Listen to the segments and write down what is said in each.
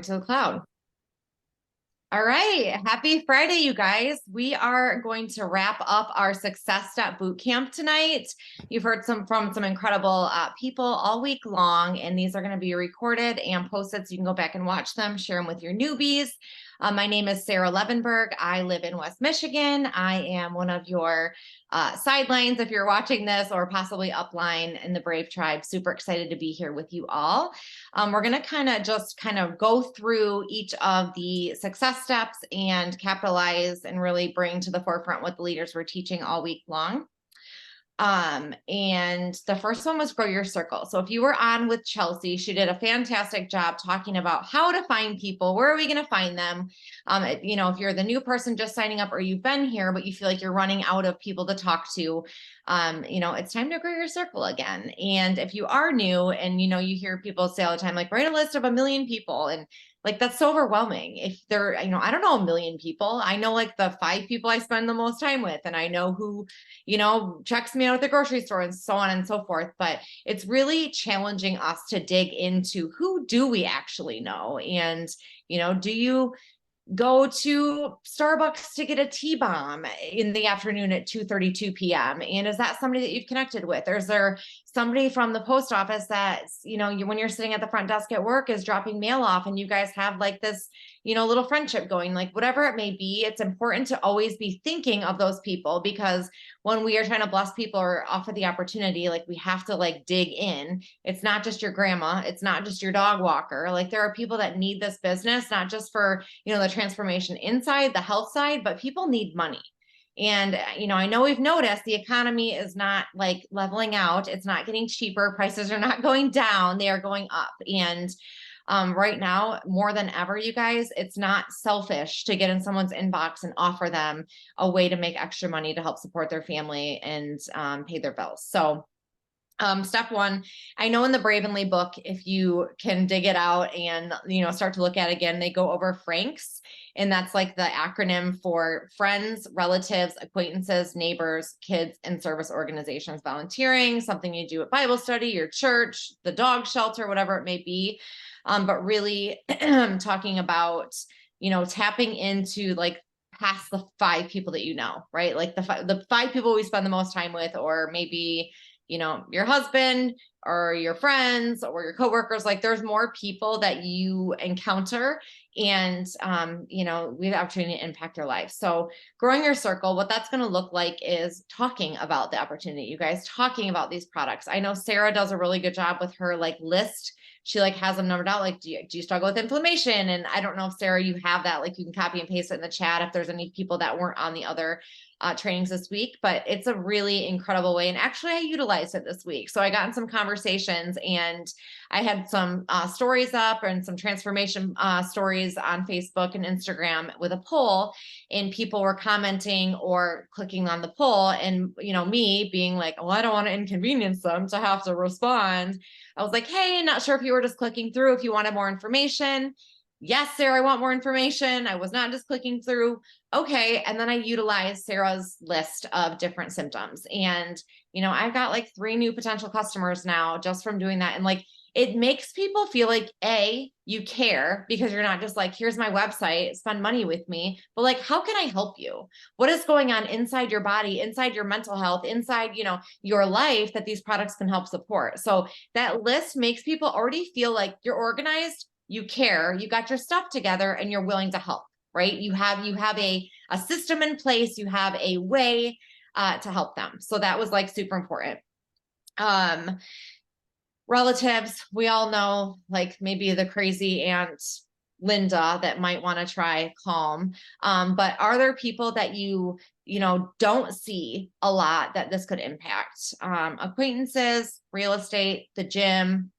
to the cloud. All right. Happy Friday, you guys. We are going to wrap up our Success Step Bootcamp tonight. You've heard from some incredible people all week long, and these are going to be recorded and posted so you can go back and watch them, share them with your newbies. My name is Sarah Levenberg. I live in West Michigan. I am one of your sidelines if you're watching this, or possibly upline in the Brave Tribe. Super excited to be here with you all. We're going to kind of go through each of the success steps and capitalize and really bring to the forefront what the leaders were teaching all week long. And the first one was grow your circle. So if you were on with Chelsea, she did a fantastic job talking about how to find people. Where are we going to find them? If you're the new person just signing up, or you've been here, but you feel like you're running out of people to talk to, it's time to grow your circle again. And if you are new and, you hear people say all the time, like, write a list of 1 million people. And like, that's so overwhelming. If they're, I don't know 1 million people. I know like the 5 people I spend the most time with, and I know who, checks me out at the grocery store and so on and so forth. But it's really challenging us to dig into who do we actually know? And, do you go to Starbucks to get a T-bomb in the afternoon at 2:32 p.m. And is that somebody that you've connected with? Or is there somebody from the post office that, when you're sitting at the front desk at work is dropping mail off and you guys have like this, little friendship going, like whatever it may be. It's important to always be thinking of those people, because when we are trying to bless people or offer the opportunity, like we have to like dig in. It's not just your grandma. It's not just your dog walker. Like there are people that need this business, not just for, the transformation inside the health side, but people need money. And, I know we've noticed the economy is not like leveling out. It's not getting cheaper. Prices are not going down. They are going up. And right now, more than ever, you guys, it's not selfish to get in someone's inbox and offer them a way to make extra money to help support their family and pay their bills. So step one, I know in the Bravenly book, if you can dig it out and, start to look at it again, they go over Franks. And that's like the acronym for friends, relatives, acquaintances, neighbors, kids, and service organizations. Volunteering, something you do at Bible study, your church, the dog shelter, whatever it may be. But really talking about, tapping into like past the 5 people that right? Like the 5 people we spend the most time with, or maybe your husband or your friends or your coworkers. Like there's more people that you encounter, and we have the opportunity to impact their life. So growing your circle, what that's going to look like is talking about the opportunity, you guys, talking about these products. I know Sarah does a really good job with her like list. She like has them numbered out. Like, do you struggle with inflammation? And I don't know if Sarah, you have that, like you can copy and paste it in the chat if there's any people that weren't on the other trainings this week, but it's a really incredible way. And actually I utilized it this week. So I got in some conversations, and I had some stories up and some transformation stories on Facebook and Instagram with a poll, and people were commenting or clicking on the poll. And, me being like, well, I don't want to inconvenience them to have to respond. I was like, hey, not sure if you were just clicking through, if you wanted more information. Yes, Sarah, I want more information. I was not just clicking through. Okay. And then I utilized Sarah's list of different symptoms. And, I've got like 3 new potential customers now just from doing that. And like, it makes people feel like, you care, because you're not just like, here's my website, spend money with me, but like, how can I help you? What is going on inside your body, inside your mental health, inside, your life, that these products can help support? So that list makes people already feel like you're organized, you care, you got your stuff together, and you're willing to help, right? You have a system in place, you have a way to help them. So that was like super important. Relatives, we all know, like maybe the crazy Aunt Linda that might want to try Calm. But are there people that you don't see a lot that this could impact? Acquaintances, real estate, the gym.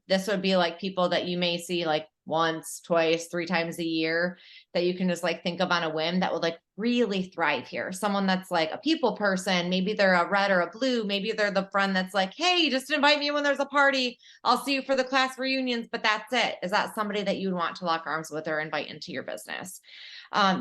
This would be like people that you may see like once, twice, 3 times a year, that you can just like think of on a whim that would like really thrive here. Someone that's like a people person, maybe they're a red or a blue, maybe they're the friend that's like, hey, just invite me when there's a party, I'll see you for the class reunions, but that's it. Is that somebody that you would want to lock arms with or invite into your business?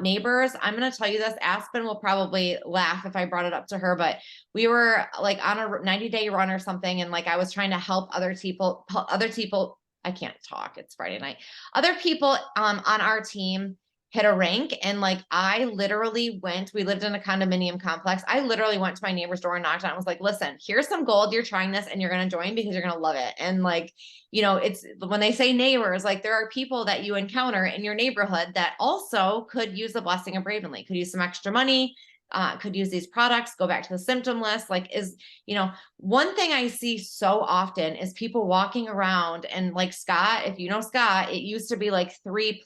Neighbors, I'm going to tell you this, Aspen will probably laugh if I brought it up to her, but we were like on a 90-day run or something. And like, I was trying to help other people I can't talk. It's Friday night. Other people on our team hit a rank, and like I literally went, we lived in a condominium complex. I literally went to my neighbor's door and knocked on it and was like, listen, here's some gold. You're trying this and you're going to join because you're going to love it. And like, you know, it's when they say neighbors, like there are people that you encounter in your neighborhood that also could use the blessing of Bravenly, could use some extra money, could use these products, go back to the symptom list. Like you know, one thing I see so often is people walking around and like Scott, if you know Scott, it used to be like 3+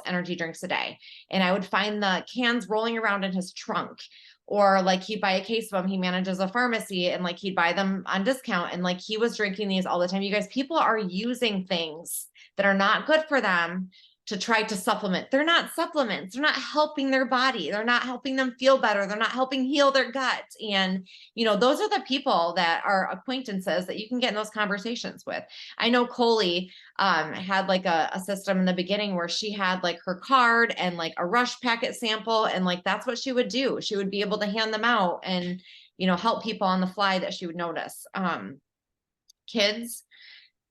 energy drinks a day. And I would find the cans rolling around in his trunk, or like he'd buy a case of them. He manages a pharmacy and like he'd buy them on discount. And like he was drinking these all the time. You guys, people are using things that are not good for them to try to supplement. They're not supplements. They're not helping their body. They're not helping them feel better. They're not helping heal their gut. And, you know, those are the people that are acquaintances that you can get in those conversations with. I know Coley had like a system in the beginning where she had like her card and like a rush packet sample. And like, that's what she would do. She would be able to hand them out and, you know, help people on the fly that she would notice. Kids,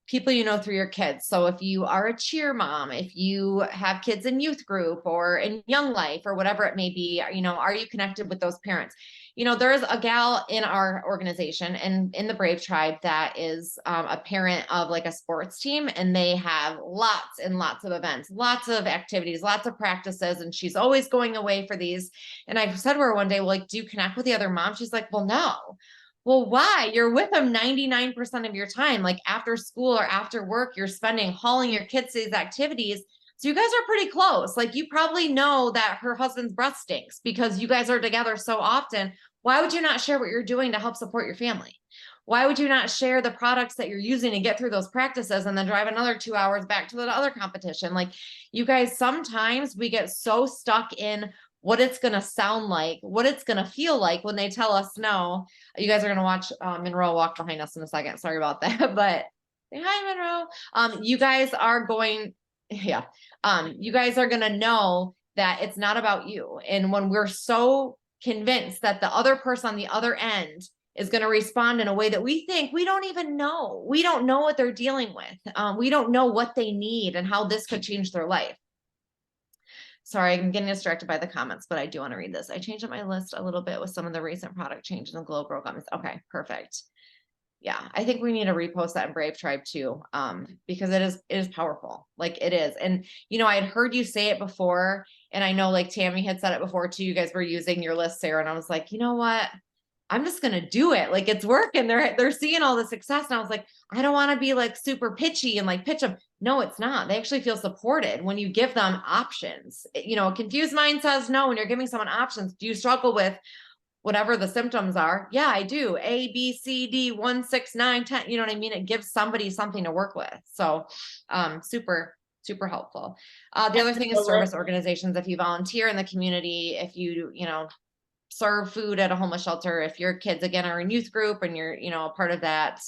people you know through your kids. So if you are a cheer mom, if you have kids in youth group or in Young Life or whatever it may be, you know, are you connected with those parents? You know, there's a gal in our organization and in the Brave Tribe that is a parent of like a sports team, and they have lots and lots of events, lots of activities, lots of practices, and she's always going away for these. And I said to her one day, well, like, do you connect with the other moms? She's like, well, no. Well, why? You're with them 99% of your time. Like after school or after work, you're spending hauling your kids to these activities. So you guys are pretty close. Like you probably know that her husband's breath stinks because you guys are together so often. Why would you not share what you're doing to help support your family? Why would you not share the products that you're using to get through those practices and then drive another 2 hours back to the other competition? Like you guys, sometimes we get so stuck in what it's going to sound like, what it's going to feel like when they tell us no. You guys are going to watch Monroe walk behind us in a second. Sorry about that, but say hi, Monroe. You guys are going, yeah. You guys are going to know that it's not about you. And when we're so convinced that the other person on the other end is going to respond in a way that we think, we don't even know. We don't know what they're dealing with. We don't know what they need and how this could change their life. Sorry, I'm getting distracted by the comments, but I do want to read this. I changed up my list a little bit with some of the recent product changes in Glow Grow gummies. Okay, perfect. Yeah, I think we need to repost that in Brave Tribe too, because it is powerful. Like it is. And, you know, I had heard you say it before, and I know like Tammy had said it before too. You guys were using your list, Sarah, and I was like, you know what? I'm just going to do it. Like it's working. They're seeing all the success. And I was like, I don't want to be like super pitchy and like pitch them. No, it's not. They actually feel supported when you give them options. You know, a confused mind says no. When you're giving someone options, do you struggle with whatever the symptoms are? Yeah, I do. A, B, C, D, 1, 6, 9, 10. You know what I mean? It gives somebody something to work with. So super helpful. The other thing is service organizations. If you volunteer in the community, if you know, serve food at a homeless shelter, if your kids again are in youth group and you're, you know, a part of that,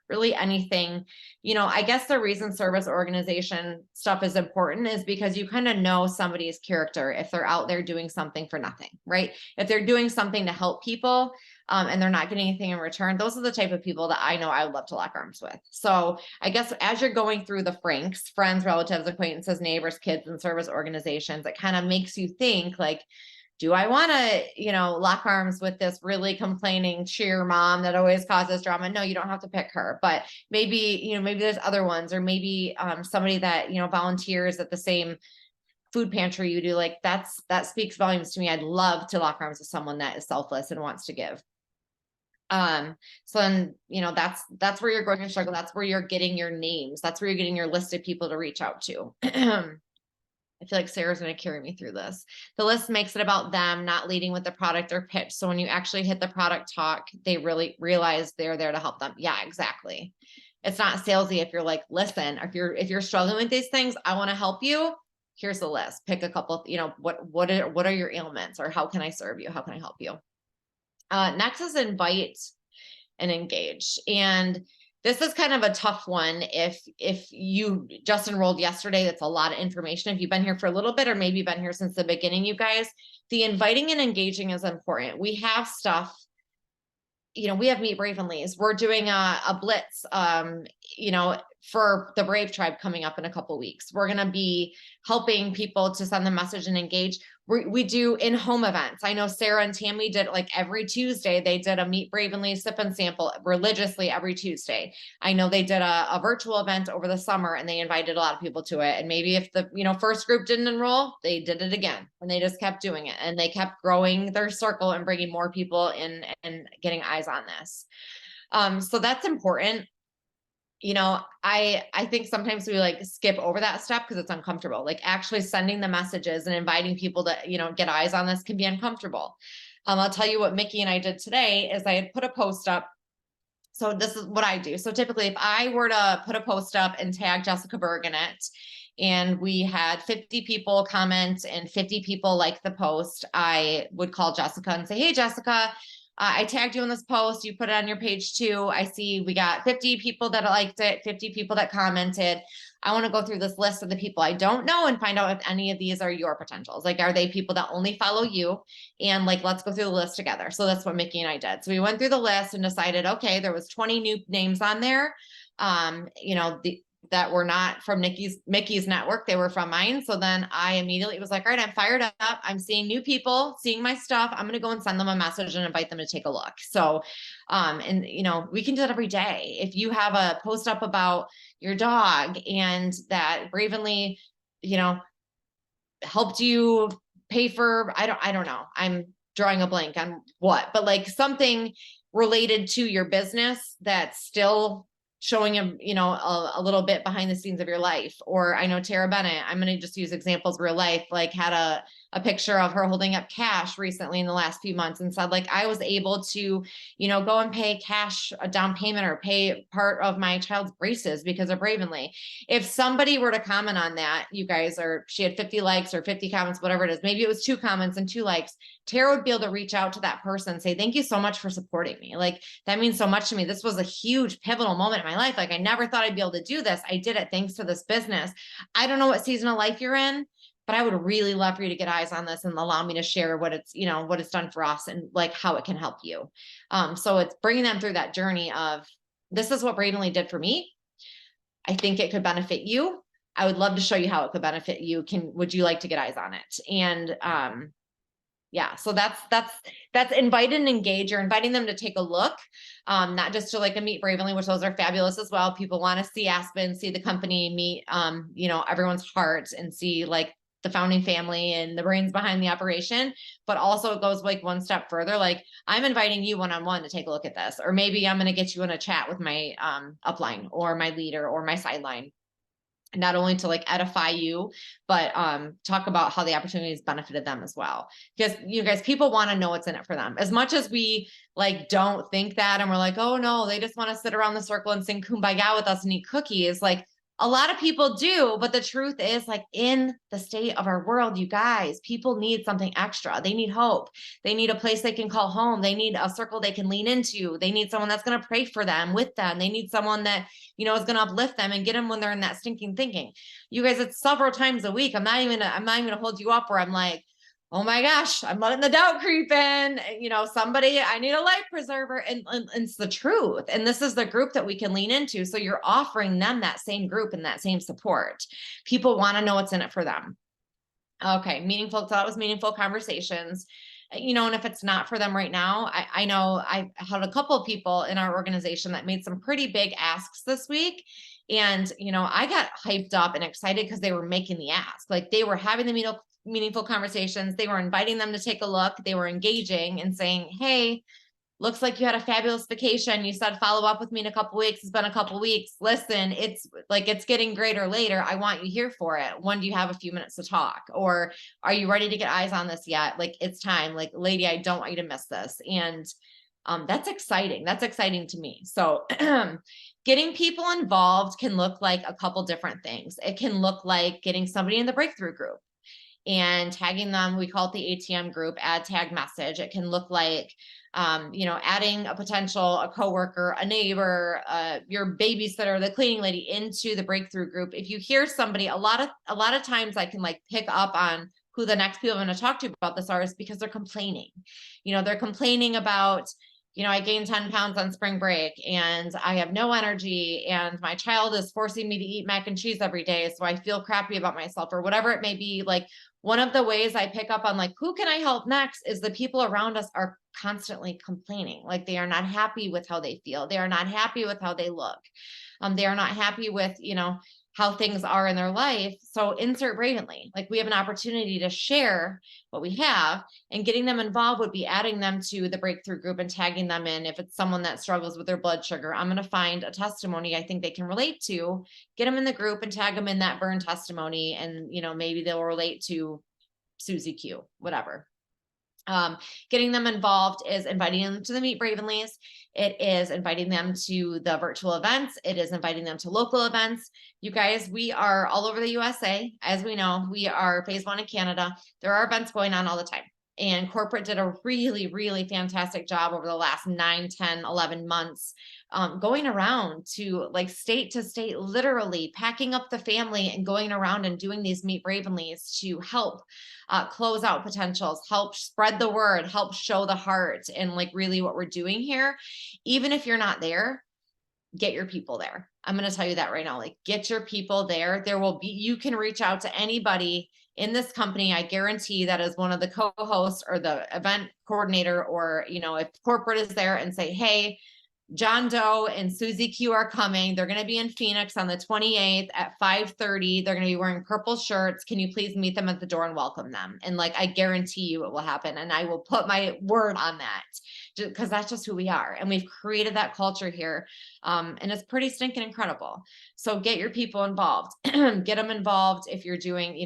really anything, you know, I guess the reason service organization stuff is important is because you kind of know somebody's character if they're out there doing something for nothing, right? If they're doing something to help people and they're not getting anything in return, those are the type of people that I know I would love to lock arms with. So I guess as you're going through the Franks, friends, relatives, acquaintances, neighbors, kids, and service organizations, it kind of makes you think like, do I want to, you know, lock arms with this really complaining cheer mom that always causes drama? No, you don't have to pick her, but maybe, you know, maybe there's other ones, or maybe somebody that, you know, volunteers at the same food pantry you do. Like that speaks volumes to me. I'd love to lock arms with someone that is selfless and wants to give. So then, you know, that's where you're going to struggle. That's where you're getting your names. That's where you're getting your list of people to reach out to. I feel like Sarah's going to carry me through this. The list makes it about them, not leading with the product or pitch. So when you actually hit the product talk, they really realize they're there to help them. Yeah, exactly. It's not salesy if you're like, listen, if you're struggling with these things, I want to help you. Here's the list. Pick a couple, you know, what are your ailments, or how can I serve you? How can I help you? Next is invite and engage. And this is kind of a tough one. If you just enrolled yesterday, that's a lot of information. If you've been here for a little bit, or maybe been here since the beginning, you guys, the inviting and engaging is important. We have stuff we have Meet Brave and Lee's. We're doing a blitz, for the Brave Tribe coming up in a couple of weeks. We're going to be helping people to send the message and engage. We do in-home events. I know Sarah and Tammy did like every Tuesday, they did a Meet Brave and Lee's sip and sample religiously every Tuesday. I know they did a virtual event over the summer and they invited a lot of people to it. And maybe if the, first group didn't enroll, they did it again and they just kept doing it and they kept growing their circle and bringing more people in and getting eyes on this. So that's important. I think sometimes we like skip over that step because it's uncomfortable. Like actually sending the messages and inviting people to, get eyes on this can be uncomfortable. I'll tell you what Mickey and I did today is I had put a post up. So this is what I do. So typically if I were to put a post up and tag Jessica Berg in it, and we had 50 people comment and 50 people like the post, I would call Jessica and say, hey, Jessica, I tagged you in this post. You put it on your page too. I see we got 50 people that liked it, 50 people that commented. I want to go through this list of the people I don't know and find out if any of these are your potentials. Like, are they people that only follow you? And like, let's go through the list together. So that's what Mickey and I did. So we went through the list and decided, okay, there was 20 new names on there. That were not from Mickey's network. They were from mine. So then I immediately was like, all right, I'm fired up. I'm seeing new people, seeing my stuff. I'm going to go and send them a message and invite them to take a look. So, we can do that every day. If you have a post up about your dog and that Bravenly, helped you pay for, I don't know. I'm drawing a blank on what, but like something related to your business that's still showing a little bit behind the scenes of your life. Or I know Tara Bennett, I'm going to just use examples real life, like had a picture of her holding up cash recently in the last few months and said like, I was able to, go and pay cash, a down payment or pay part of my child's braces because of Bravenly. If somebody were to comment on that, you guys, or she had 50 likes or 50 comments, whatever it is, maybe it was 2 comments and 2 likes, Tara would be able to reach out to that person and say, thank you so much for supporting me. Like, that means so much to me. This was a huge pivotal moment in my life. Like, I never thought I'd be able to do this. I did it thanks to this business. I don't know what season of life you're in, but I would really love for you to get eyes on this and allow me to share what it's, what it's done for us and like how it can help you. So it's bringing them through that journey of, this is what Bradenly did for me. I think it could benefit you. I would love to show you how it could benefit you. Would you like to get eyes on it? And, yeah, so that's invite and engage. You're inviting them to take a look, not just to like a Meet Bravenly, which those are fabulous as well. People want to see Aspen, see the company, meet, everyone's heart and see like the founding family and the brains behind the operation. But also it goes like one step further. Like, I'm inviting you one-on-one to take a look at this, or maybe I'm going to get you in a chat with my upline or my leader or my sideline. Not only to like edify you, but talk about how the opportunity has benefited them as well. Because you guys, people want to know what's in it for them. As much as we like don't think that, and we're like, oh no, they just want to sit around the circle and sing Kumbaya with us and eat cookies. Like, a lot of people do, but the truth is, like, in the state of our world, you guys, people need something extra. They need hope. They need a place they can call home. They need a circle they can lean into. They need someone that's going to pray for them, with them. They need someone that, is going to uplift them and get them when they're in that stinking thinking. You guys, it's several times a week. I'm not even going to hold you up where I'm like, oh my gosh, I'm letting the doubt creep in. Somebody, I need a life preserver. And it's the truth. And this is the group that we can lean into. So you're offering them that same group and that same support. People want to know what's in it for them. Okay. Meaningful. So that was meaningful conversations. And if it's not for them right now, I know I had a couple of people in our organization that made some pretty big asks this week. And, I got hyped up and excited because they were making the ask. Like, they were having the meaningful conversations. They were inviting them to take a look. They were engaging and saying, hey, looks like you had a fabulous vacation. You said, follow up with me in a couple of weeks. It's been a couple of weeks. Listen, it's getting greater later. I want you here for it. When do you have a few minutes to talk? Or are you ready to get eyes on this yet? Like, it's time. Like, lady, I don't want you to miss this. And that's exciting. That's exciting to me. So getting people involved can look like a couple different things. It can look like getting somebody in the breakthrough group and tagging them. We call it the ATM group, add tag message. It can look like, adding a potential, a coworker, a neighbor, your babysitter, the cleaning lady into the breakthrough group. If you hear somebody, a lot of times I can like pick up on who the next people I'm going to talk to about this are, is because they're complaining. They're complaining about, I gained 10 pounds on spring break and I have no energy and my child is forcing me to eat mac and cheese every day. So I feel crappy about myself or whatever it may be. Like one of the ways I pick up on like, who can I help next is the people around us are constantly complaining. Like they are not happy with how they feel. They are not happy with how they look. They are not happy with, how things are in their life. So insert Bravenly, like we have an opportunity to share what we have, and getting them involved would be adding them to the breakthrough group and tagging them in. If it's someone that struggles with their blood sugar, I'm going to find a testimony I think they can relate to, get them in the group and tag them in that burn testimony. And, maybe they'll relate to Susie Q, whatever. Getting them involved is inviting them to the Meet Bravenlies. It is inviting them to the virtual events. It is inviting them to local events. You guys, we are all over the USA. As we know, we are phase 1 in Canada. There are events going on all the time. And corporate did a really, really fantastic job over the last 9, 10, 11 months, going around to like state to state, literally packing up the family and going around and doing these Meet Bravenlies to help close out potentials, help spread the word, help show the heart and like really what we're doing here. Even if you're not there, get your people there. I'm going to tell you that right now, like get your people there. You can reach out to anybody in this company. I guarantee that is one of the co-hosts or the event coordinator, or, if corporate is there, and say, hey, John Doe and Susie Q are coming. They're going to be in Phoenix on the 28th at 5:30. They're going to be wearing purple shirts. Can you please meet them at the door and welcome them? And like, I guarantee you it will happen. And I will put my word on that because that's just who we are. And we've created that culture here. And it's pretty stinking incredible. So get your people involved, get them involved. If you're doing,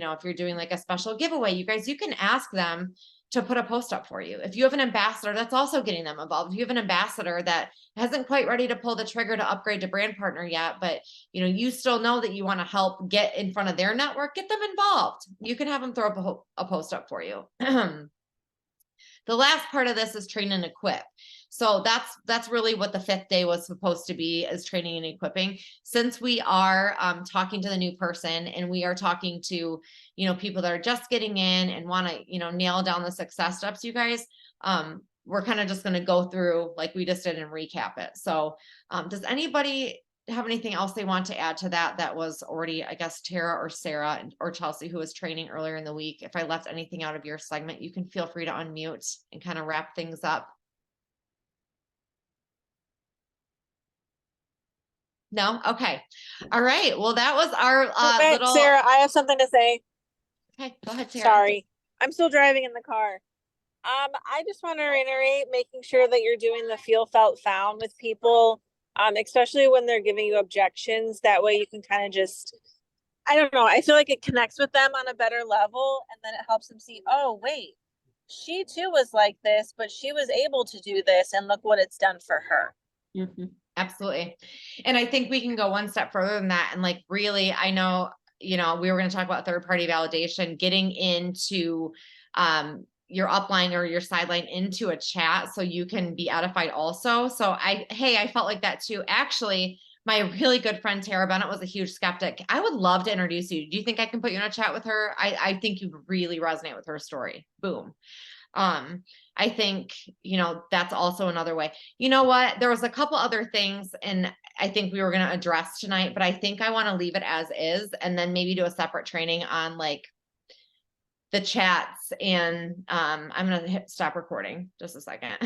like a special giveaway, you guys, you can ask them to put a post up for you. If you have an ambassador, that's also getting them involved. If you have an ambassador that hasn't quite ready to pull the trigger to upgrade to brand partner yet, but you still know that you want to help get in front of their network, get them involved. You can have them throw up a post up for you. The last part of this is train and equip. So that's really what the 5th day was supposed to be, is training and equipping. Since we are talking to the new person and we are talking to, people that are just getting in and want to, nail down the success steps, you guys, we're kind of just going to go through like we just did and recap it. So does anybody have anything else they want to add to that was already, I guess, Tara or Sarah or Chelsea, who was training earlier in the week? If I left anything out of your segment, you can feel free to unmute and kind of wrap things up. No? Okay. All right. Well, that was our little... Sarah, I have something to say. Okay, go ahead, Sarah. Sorry. I'm still driving in the car. I just want to reiterate making sure that you're doing the feel, felt, found with people, especially when they're giving you objections. That way you can kind of just, I don't know, I feel like it connects with them on a better level, and then it helps them see, oh, wait, she too was like this, but she was able to do this, and look what it's done for her. Mm-hmm. Absolutely. And I think we can go one step further than that. And like, really, I know, we were going to talk about third-party validation, getting into your upline or your sideline into a chat so you can be edified also. So I felt like that too. Actually, my really good friend Tara Bennett was a huge skeptic. I would love to introduce you. Do you think I can put you in a chat with her? I think you'd really resonate with her story. Boom. I think, that's also another way. You know what? There was a couple other things, and I think we were going to address tonight, but I think I want to leave it as is, and then maybe do a separate training on like the chats. And I'm going to stop recording just a second.